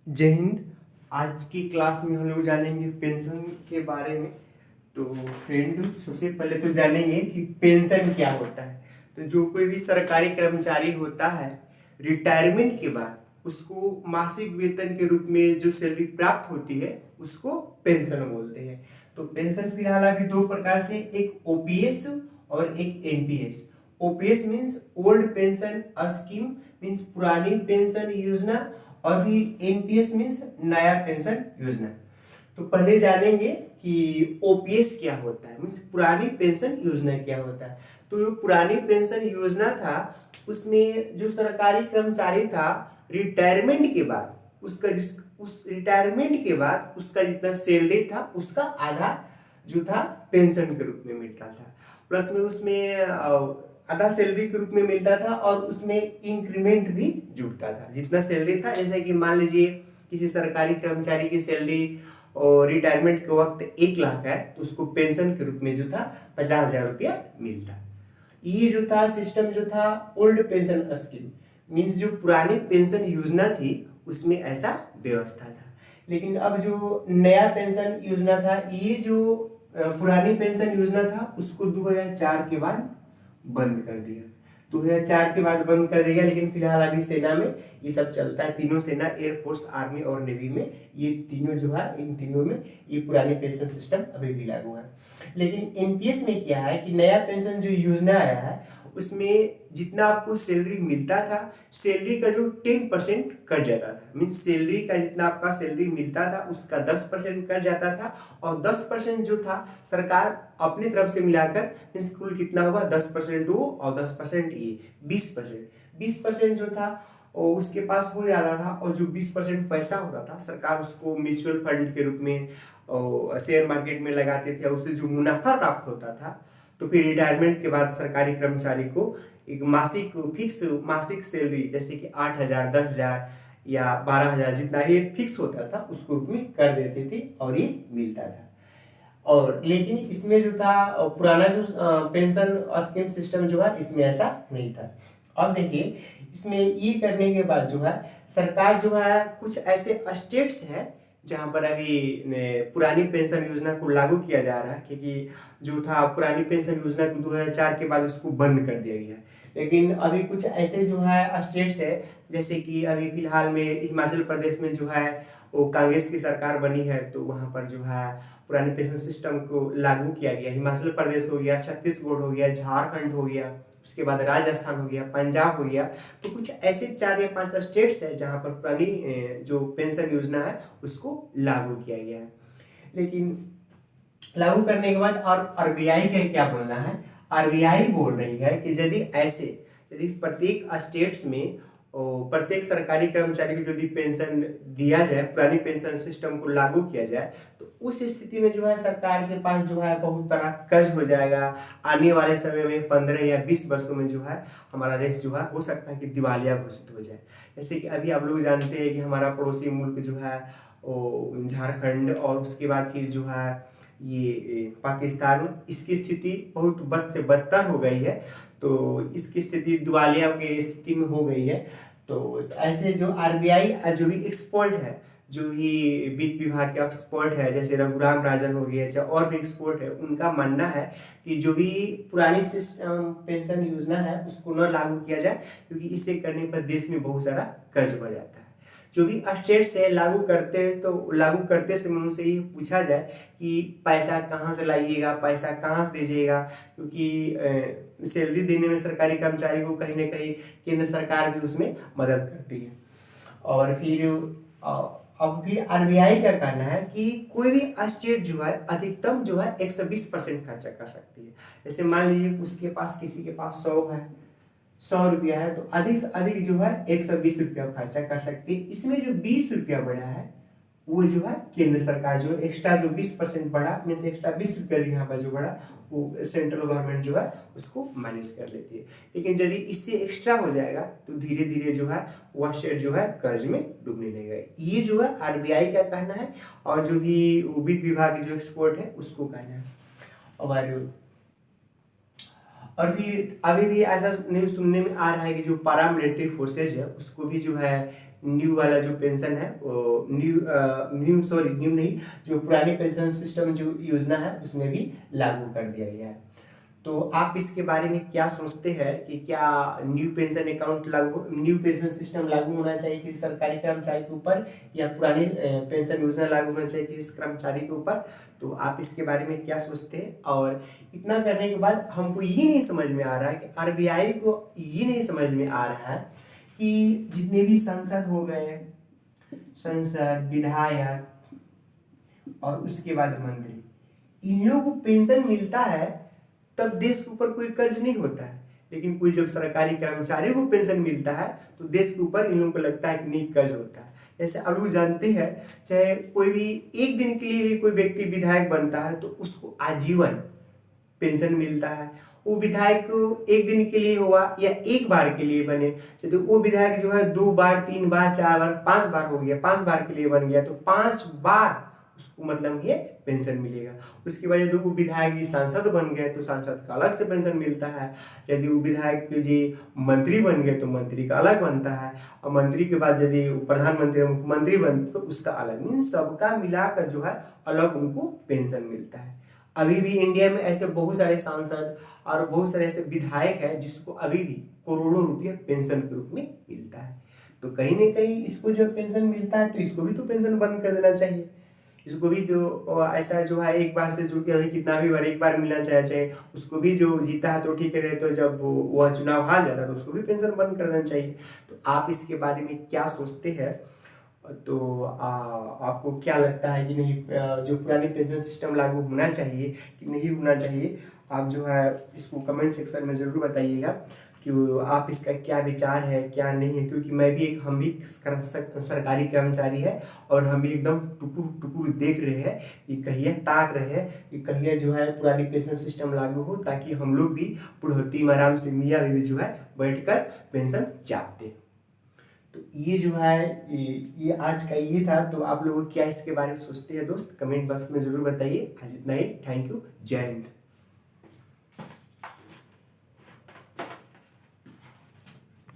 जय हिंद। आज की क्लास में हम लोग जानेंगे पेंशन के बारे में। तो फ्रेंड, सबसे पहले तो जानेंगे कि पेंशन क्या होता है। तो जो कोई भी सरकारी कर्मचारी होता है, रिटायरमेंट के बाद उसको मासिक वेतन के रूप में जो सैलरी प्राप्त होती है उसको पेंशन बोलते हैं। तो पेंशन फिलहाल अभी दो प्रकार से, एक ओपीएस और एक NPS. OPS means old pension scheme, means पुरानी पेंशन योजना, और फिर एनपीएस मीन्स नया पेंशन योजना। तो पहले जानेंगे कि ओपीएस क्या होता है, मीन्स पुरानी पेंशन योजना क्या होता है। तो जो पुरानी पेंशन योजना था उसमें जो सरकारी कर्मचारी था, रिटायरमेंट के बाद उस रिटायरमेंट के बाद उसका जितना सैलरी था उसका आधा जो था पेंशन के रूप में मिलता था। प्लस में उसमें आधा सैलरी के रूप में मिलता था और उसमें इंक्रीमेंट भी जुड़ता था। जितना सैलरी था, जैसे कि मान लीजिए किसी सरकारी कर्मचारी की सैलरी और रिटायरमेंट के वक्त 1 लाख है तो उसको पेंशन के रूप में जो था 50,000 रुपया मिलता। ये जो था सिस्टम जो था ओल्ड पेंशन स्कीम, मीन्स जो पुरानी पेंशन योजना थी उसमें ऐसा व्यवस्था था। लेकिन अब जो नया पेंशन योजना था, ये जो पुरानी पेंशन योजना था उसको 2004 के बाद बंद कर दिया। 2004 के बाद बंद कर दिया, लेकिन फिलहाल अभी सेना में ये सब चलता है। तीनों सेना, एयरफोर्स, आर्मी और नेवी में ये तीनों जो है, इन तीनों में ये पुरानी पेंशन सिस्टम अभी भी लागू है। लेकिन एनपीएस में क्या है कि नया पेंशन जो योजना आया है उसमें जितना आपको सैलरी मिलता था, सैलरी का जो 10% कट जाता था। मीन्स सैलरी का जितना आपका सैलरी मिलता था उसका 10% कट जाता था, और 10% जो था सरकार अपनी तरफ से मिलाकर, मीन्स कुल कितना हुआ, 10% वो और 10% ये, 20% जो था और उसके पास हो जाता था। और जो 20% पैसा होता था सरकार उसको म्यूचुअल फंड के रूप में शेयर मार्केट में लगाते थे, और उससे जो मुनाफा प्राप्त होता था तो फिर रिटायरमेंट के बाद सरकारी कर्मचारी को एक मासिक फिक्स मासिक सैलरी, जैसे कि 8,000, 10,000 या 12,000, जितना ये फिक्स होता था उसको रूप में कर देते थे और ये मिलता था। और लेकिन इसमें जो था पुराना जो पेंशन स्कीम सिस्टम जो है इसमें ऐसा नहीं था। अब देखिए, इसमें ये करने के बाद जो है सरकार जो है कुछ ऐसे स्टेट्स हैं जहां पर अभी पुरानी पेंशन योजना को लागू किया जा रहा है, क्योंकि जो था पुरानी पेंशन योजना को 2004 के बाद उसको बंद कर दिया गया। लेकिन अभी कुछ ऐसे जो है स्टेट्स है, जैसे कि अभी फिलहाल में हिमाचल प्रदेश में जो है वो कांग्रेस की सरकार बनी है, तो वहां पर जो है पुराने पेंशन सिस्टम को लागू किया गया। हिमाचल प्रदेश हो गया, छत्तीसगढ़ हो गया, झारखंड हो गया, उसके बाद राजस्थान हो गया, पंजाब हो गया। तो कुछ ऐसे 4 या 5 स्टेट्स है जहां पर पुरानी जो पेंशन योजना है उसको लागू किया गया है। लेकिन लागू करने के बाद और आरबीआई का क्या बोलना है, आरबीआई बोल रही है कि यदि प्रत्येक स्टेट्स में प्रत्येक सरकारी कर्मचारी को यदि पेंशन दिया जाए, पुरानी पेंशन सिस्टम को लागू किया जाए, तो उस स्थिति में जो है सरकार के पास जो है बहुत बड़ा कर्ज हो जाएगा। आने वाले समय में 15 या 20 वर्षों में जो है हमारा देश जो है हो सकता है कि दिवालिया घोषित हो जाए। जैसे कि अभी आप लोग जानते हैं कि हमारा पड़ोसी मुल्क जो है झारखंड, और उसके बाद फिर जो है ये पाकिस्तान, इसकी स्थिति बहुत बद से बदतर हो गई है। तो इसकी स्थिति दिवालिया की स्थिति में हो गई है। तो ऐसे जो आरबीआई जो भी एक्सपर्ट है, जो ही वित्त विभाग के एक्सपर्ट है, जैसे रघुराम राजन हो गए, चाहे और भी एक्सपर्ट है, उनका मानना है कि जो भी पुरानी पेंशन योजना है उसको न लागू किया जाए, क्योंकि इसे करने पर देश में बहुत सारा कर्ज बढ़ जाता है। जो भी स्टेट से लागू करते हैं तो लागू करते समय उनसे ये पूछा जाए कि पैसा कहाँ से लाइएगा, पैसा कहाँ से दीजिएगा, क्योंकि सैलरी देने में सरकारी कर्मचारी को कहीं ना कहीं केंद्र सरकार भी उसमें मदद करती है। और फिर अब भी आरबीआई का कहना है कि कोई भी स्टेट जो है अधिकतम जो है 120% खर्चा कर सकती है। जैसे मान लीजिए उसके पास, किसी के पास 100 है, 100 रुपया है, तो अधिक से अधिक जो है 120 रुपया खर्चा कर सकती है। इसमें जो 20 रुपया बढ़ा है वो जो है केंद्र सरकार जो एक्स्ट्रा जो 20% बढ़ा, मीन एक्स्ट्रा 20 रुपया यहाँ पर जो बढ़ा वो सेंट्रल गवर्नमेंट जो है उसको मैनेज कर लेती है। लेकिन यदि इससे एक्स्ट्रा हो जाएगा तो धीरे धीरे जो है वह स्टेट जो है कर्ज में डूबने लगेगा। ये जो है आरबीआई का कहना है, और जो भी वित्त विभाग के जो एक्सपर्ट है उसको कहना है। और फिर अभी भी ऐसा न्यूज सुनने में आ रहा है कि जो पारा मिलिट्री फोर्सेज है उसको भी जो है न्यू वाला जो पेंशन है वो न्यू नहीं, जो पुराने पेंशन सिस्टम जो योजना है उसमें भी लागू कर दिया गया है। तो आप इसके बारे में क्या सोचते हैं कि क्या न्यू पेंशन सिस्टम लागू होना चाहिए किसी सरकारी कर्मचारी के ऊपर, या पुरानी पेंशन योजना लागू होना चाहिए किसी कर्मचारी के ऊपर? तो आप इसके बारे में क्या सोचते हैं? और इतना करने के बाद हमको ये नहीं समझ में आ रहा है कि आरबीआई को ये नहीं समझ में आ रहा है कि जितने भी सांसद हो गए, संसद, विधायक और उसके बाद मंत्री, इन लोगों को पेंशन मिलता है तब देश के ऊपर कोई कर्ज नहीं होता है, लेकिन कोई जब सरकारी कर्मचारी को पेंशन मिलता है तो देश के ऊपर इन लोगों को लगता है कि नहीं कर्ज होता है। जैसे आप लोग जानते हैं, चाहे कोई भी एक दिन के लिए भी कोई व्यक्ति विधायक बनता है तो उसको आजीवन पेंशन मिलता है। वो विधायक एक दिन के लिए हुआ या एक बार के लिए बने, तो वो विधायक जो है 2 बार 3 बार 4 बार 5 बार हो गया, 5 बार के लिए बन गया तो 5 बार उसको मतलब ये पेंशन मिलेगा। उसके बाद यदि वो विधायक जी सांसद बन गए तो सांसद का अलग से पेंशन मिलता है। यदि वो विधायक जी मंत्री बन गए तो मंत्री का अलग बनता है, और मंत्री के बाद यदि प्रधानमंत्री मुख्यमंत्री बनते तो उसका अलग, मीन सबका मिलाकर जो है अलग उनको पेंशन मिलता है। अभी भी इंडिया में ऐसे बहुत सारे सांसद और बहुत सारे ऐसे विधायक हैं जिसको अभी भी करोड़ों रुपये पेंशन के रूप में मिलता है। तो कहीं ना कहीं इसको जब पेंशन मिलता है तो इसको भी तो पेंशन बंद कर देना चाहिए। इसको भी जो ऐसा जो है एक बार से जो कितना भी बार एक बार मिलना चाहिए, उसको भी जो जीता है तो ठीक है, तो जब वह चुनाव हार जाता है तो उसको भी पेंशन बंद कर देना चाहिए। तो आप इसके बारे में क्या सोचते हैं? तो आपको क्या लगता है कि नहीं जो पुरानी पेंशन सिस्टम लागू होना चाहिए कि नहीं होना चाहिए? आप जो है इसको कमेंट सेक्शन में ज़रूर बताइएगा कि आप इसका क्या विचार है क्या नहीं है, क्योंकि हम भी सरकारी कर्मचारी है और हम भी एकदम टुकुर टुकुर देख रहे हैं कि कहिए ताक रहे हैं कि कहिए जो है पुरानी पेंशन सिस्टम लागू हो, ताकि हम लोग भी बुढ़ौती में आराम से मियाँ बीवी जो है बैठकर पेंशन चाहते। तो ये जो है ये आज का ये था। तो आप लोग क्या इसके बारे में सोचते हैं दोस्त, कमेंट बॉक्स में जरूर बताइए। आज इतना ही, थैंक यू, जय हिंद।